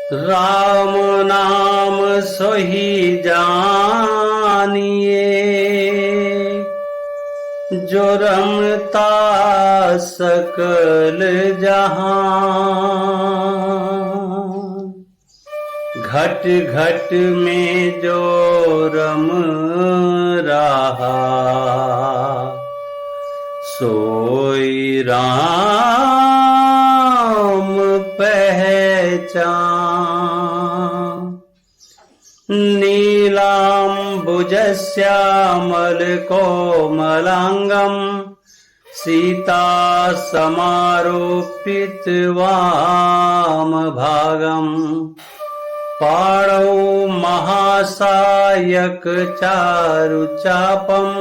राम नाम सोही जानिए, जो रमता सकल जहां। घट घट में जो रम रहा, सोई राम पहचान। नीलाम्बुजश्यामलकोमलाङ्गं सीता समारोपित वामभागम्। पाणौ महासायक चारुचापम्,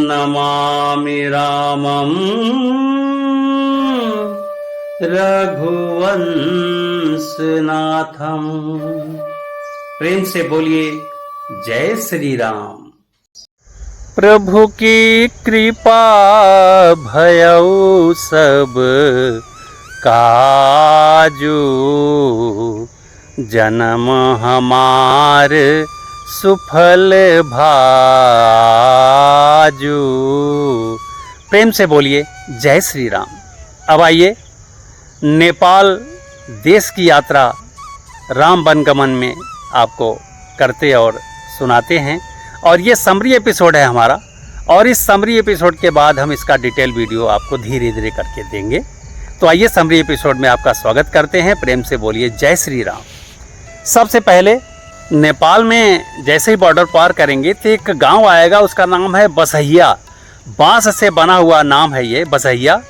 नमामि रामं रघुवंशनाथम। प्रेम से बोलिए जय श्री राम। प्रभु की कृपा भयउ सब काजू, जन्म हमार सुफल भाजू। प्रेम से बोलिए जय श्री राम। अब आइए नेपाल देश की यात्रा राम वनगमन में आपको करते और सुनाते हैं, और ये समरी एपिसोड है हमारा, और इस समरी एपिसोड के बाद हम इसका डिटेल वीडियो आपको धीरे धीरे करके देंगे। तो आइए समरी एपिसोड में आपका स्वागत करते हैं। प्रेम से बोलिए जय श्री राम। सबसे पहले नेपाल में जैसे ही बॉर्डर पार करेंगे तो एक गांव आएगा, उसका नाम है बसहिया। बांस से बना हुआ नाम है ये बसहिया।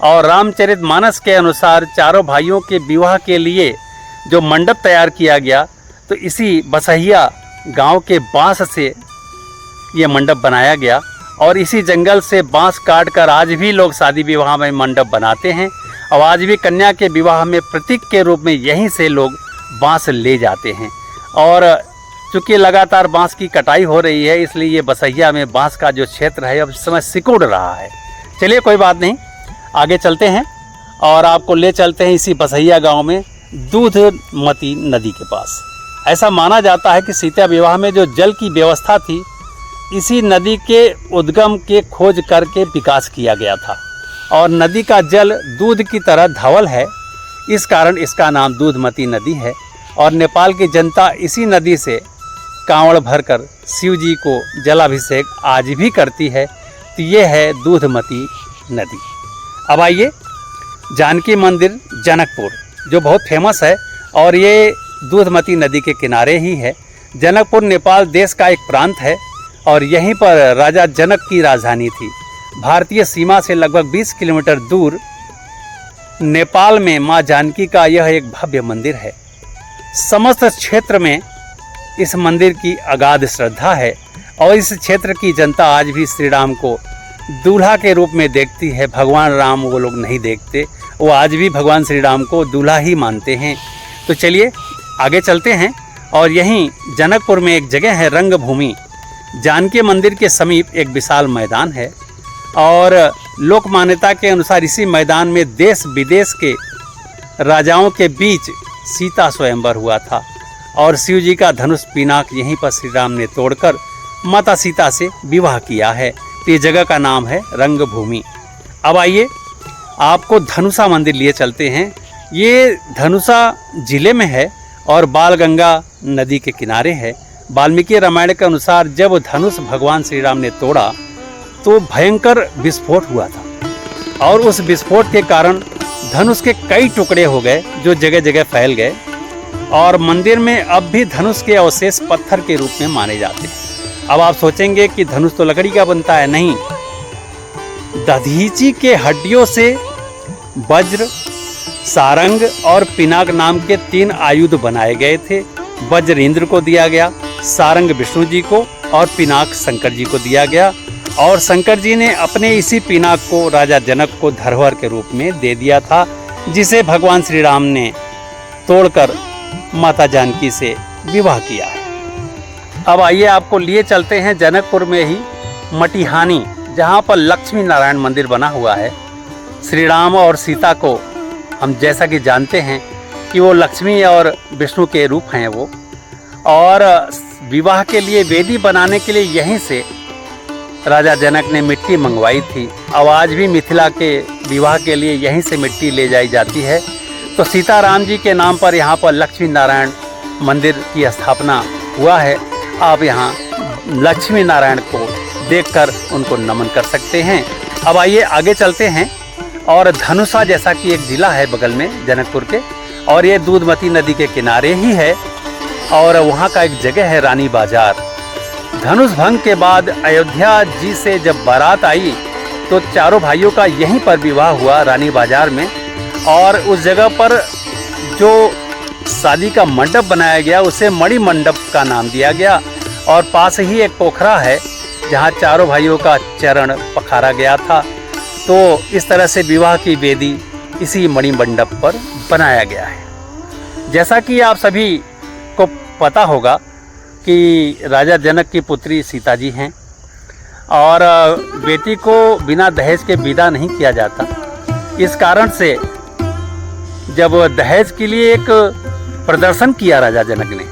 और रामचरितमानस के अनुसार चारों भाइयों के विवाह के लिए जो मंडप तैयार किया गया, तो इसी बसहिया गांव के बांस से ये मंडप बनाया गया। और इसी जंगल से बांस काट कर आज भी लोग शादी विवाह में मंडप बनाते हैं, और आज भी कन्या के विवाह में प्रतीक के रूप में यहीं से लोग बांस ले जाते हैं। और चूँकि लगातार बांस की कटाई हो रही है, इसलिए ये बसहिया में बांस का जो क्षेत्र है अब इस समय सिकुड़ रहा है। चलिए कोई बात नहीं, आगे चलते हैं और आपको ले चलते हैं इसी बसहिया गांव में दूधमती नदी के पास। ऐसा माना जाता है कि सीता विवाह में जो जल की व्यवस्था थी, इसी नदी के उद्गम के खोज करके विकास किया गया था। और नदी का जल दूध की तरह धवल है, इस कारण इसका नाम दूधमती नदी है। और नेपाल की जनता इसी नदी से कांवड़ भरकर शिव जी को जलाभिषेक आज भी करती है। तो ये है दूधमती नदी। अब आइए जानकी मंदिर जनकपुर, जो बहुत फेमस है, और ये दूधमती नदी के किनारे ही है। जनकपुर नेपाल देश का एक प्रांत है, और यहीं पर राजा जनक की राजधानी थी। भारतीय सीमा से लगभग 20 किलोमीटर दूर नेपाल में मां जानकी का यह एक भव्य मंदिर है। समस्त क्षेत्र में इस मंदिर की अगाध श्रद्धा है, और इस क्षेत्र की जनता आज भी श्री राम को दूल्हा के रूप में देखती है। भगवान राम वो लोग नहीं देखते, वो आज भी भगवान श्री राम को दूल्हा ही मानते हैं। तो चलिए आगे चलते हैं, और यहीं जनकपुर में एक जगह है रंगभूमि। जानकी मंदिर के समीप एक विशाल मैदान है, और लोक मान्यता के अनुसार इसी मैदान में देश विदेश के राजाओं के बीच सीता स्वयंवर हुआ था। और शिव जी का धनुष पिनाक यहीं पर श्री राम ने तोड़कर माता सीता से विवाह किया है। तो ये जगह का नाम है रंगभूमि। अब आइए आपको धनुषा मंदिर लिए चलते हैं। ये धनुषा जिले में है और बालगंगा नदी के किनारे है। वाल्मीकि रामायण के अनुसार जब धनुष भगवान श्री राम ने तोड़ा तो भयंकर विस्फोट हुआ था, और उस विस्फोट के कारण धनुष के कई टुकड़े हो गए जो जगह जगह फैल गए। और मंदिर में अब भी धनुष के अवशेष पत्थर के रूप में माने जाते हैं। अब आप सोचेंगे कि धनुष तो लकड़ी का बनता है, नहीं, दधीची के हड्डियों से वज्र, सारंग और पिनाक नाम के 3 आयुध बनाए गए थे। वज्र इंद्र को दिया गया, सारंग विष्णु जी को, और पिनाक शंकर जी को दिया गया। और शंकर जी ने अपने इसी पिनाक को राजा जनक को धरोहर के रूप में दे दिया था, जिसे भगवान श्री राम ने तोड़कर माता जानकी से विवाह किया है। अब आइए आपको लिए चलते हैं जनकपुर में ही मटिहानी, जहाँ पर लक्ष्मी नारायण मंदिर बना हुआ है। श्री राम और सीता को हम जैसा कि जानते हैं कि वो लक्ष्मी और विष्णु के रूप हैं वो, और विवाह के लिए वेदी बनाने के लिए यहीं से राजा जनक ने मिट्टी मंगवाई थी। अब आज भी मिथिला के विवाह के लिए यहीं से मिट्टी ले जाई जाती है। तो सीताराम जी के नाम पर यहाँ पर लक्ष्मी नारायण मंदिर की स्थापना हुआ है। आप यहाँ लक्ष्मी नारायण को देखकर उनको नमन कर सकते हैं। अब आइए आगे चलते हैं। और धनुषा जैसा कि एक ज़िला है बगल में जनकपुर के, और ये दूधमती नदी के किनारे ही है, और वहाँ का एक जगह है रानी बाजार। धनुष भंग के बाद अयोध्या जी से जब बारात आई तो चारों भाइयों का यहीं पर विवाह हुआ रानी बाजार में। और उस जगह पर जो शादी का मंडप बनाया गया उसे मणि मंडप का नाम दिया गया, और पास ही एक पोखरा है जहाँ चारों भाइयों का चरण पखारा गया था। तो इस तरह से विवाह की वेदी इसी मणि मंडप पर बनाया गया है। जैसा कि आप सभी को पता होगा कि राजा जनक की पुत्री सीता जी हैं, और बेटी को बिना दहेज के विदा नहीं किया जाता। इस कारण से जब दहेज के लिए एक प्रदर्शन किया राजा जनक ने,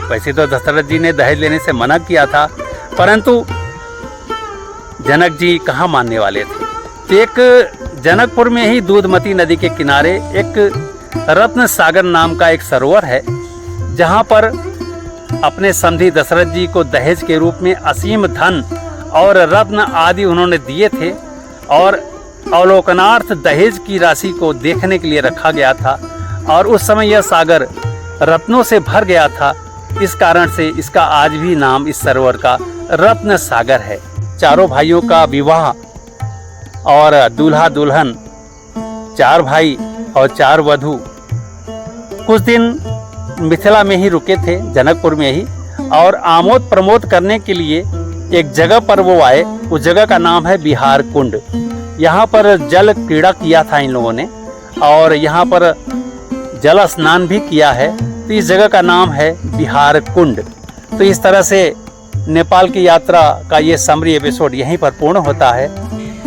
वैसे तो दशरथ जी ने दहेज लेने से मना किया था, परंतु जनक जी कहाँ मानने वाले थे। तो एक जनकपुर में ही दूधमती नदी के किनारे एक रत्न सागर नाम का एक सरोवर है, जहाँ पर अपने समधी दशरथ जी को दहेज के रूप में असीम धन और रत्न आदि उन्होंने दिए थे, और अवलोकनार्थ दहेज की राशि को देखने के लिए रखा गया था। और उस समय यह सागर रत्नों से भर गया था। इस कारण से इसका आज भी नाम इस सरोवर का रत्न सागर है। चारों भाइयों का विवाह और दूल्हा दुल्हन, 4 भाई और 4 वधू कुछ दिन मिथिला में ही रुके थे, जनकपुर में ही, और आमोद प्रमोद करने के लिए एक जगह पर वो आए। उस जगह का नाम है बिहार कुंड। यहाँ पर जल क्रीड़ा किया था इन लोगों ने, और यहाँ पर जल स्नान भी किया है। तो इस जगह का नाम है बिहार कुंड। तो इस तरह से नेपाल की यात्रा का ये समरी एपिसोड यहीं पर पूर्ण होता है।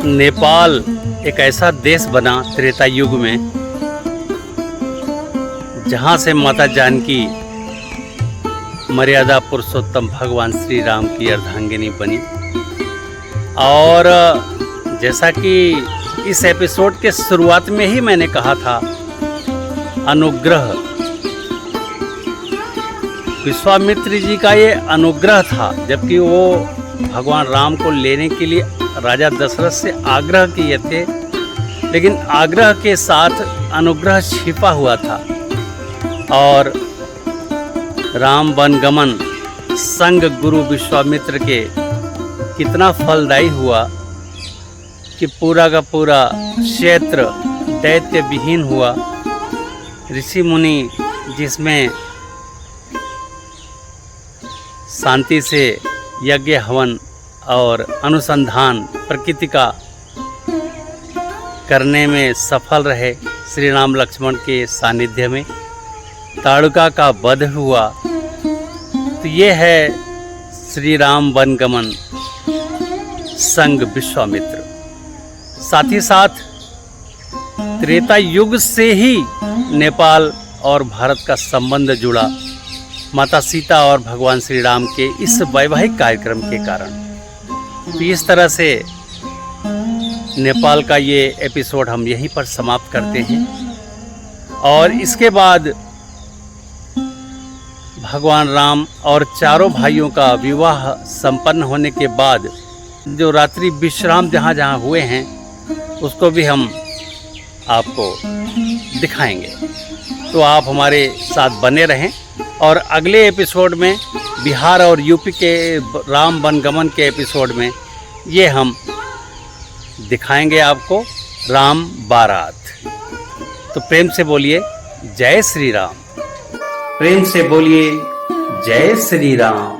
नेपाल एक ऐसा देश बना त्रेता युग में, जहाँ से माता जानकी मर्यादा पुरुषोत्तम भगवान श्री राम की अर्धांगिनी बनी। और जैसा कि इस एपिसोड के शुरुआत में ही मैंने कहा था, अनुग्रह विश्वामित्र जी का ये अनुग्रह था, जबकि वो भगवान राम को लेने के लिए राजा दशरथ से आग्रह किए थे, लेकिन आग्रह के साथ अनुग्रह छिपा हुआ था। और राम वनगमन संग गुरु विश्वामित्र के कितना फलदायी हुआ कि पूरा का पूरा क्षेत्र दैत्य विहीन हुआ। ऋषि मुनि जिसमें शांति से यज्ञ हवन और अनुसंधान प्रकृति का करने में सफल रहे, श्री राम लक्ष्मण के सानिध्य में ताड़का का वध हुआ। तो ये है श्री राम वनगमन संग विश्वामित्र। साथ ही साथ त्रेता युग से ही नेपाल और भारत का संबंध जुड़ा, माता सीता और भगवान श्री राम के इस वैवाहिक कार्यक्रम के कारण। तो इस तरह से नेपाल का ये एपिसोड हम यहीं पर समाप्त करते हैं। और इसके बाद भगवान राम और चारों भाइयों का विवाह संपन्न होने के बाद जो रात्रि विश्राम जहाँ जहाँ हुए हैं उसको भी हम आपको दिखाएंगे। तो आप हमारे साथ बने रहें, और अगले एपिसोड में बिहार और यूपी के राम वनगमन के एपिसोड में ये हम दिखाएंगे आपको राम बारात। तो प्रेम से बोलिए जय श्री राम। प्रेम से बोलिए जय श्री राम।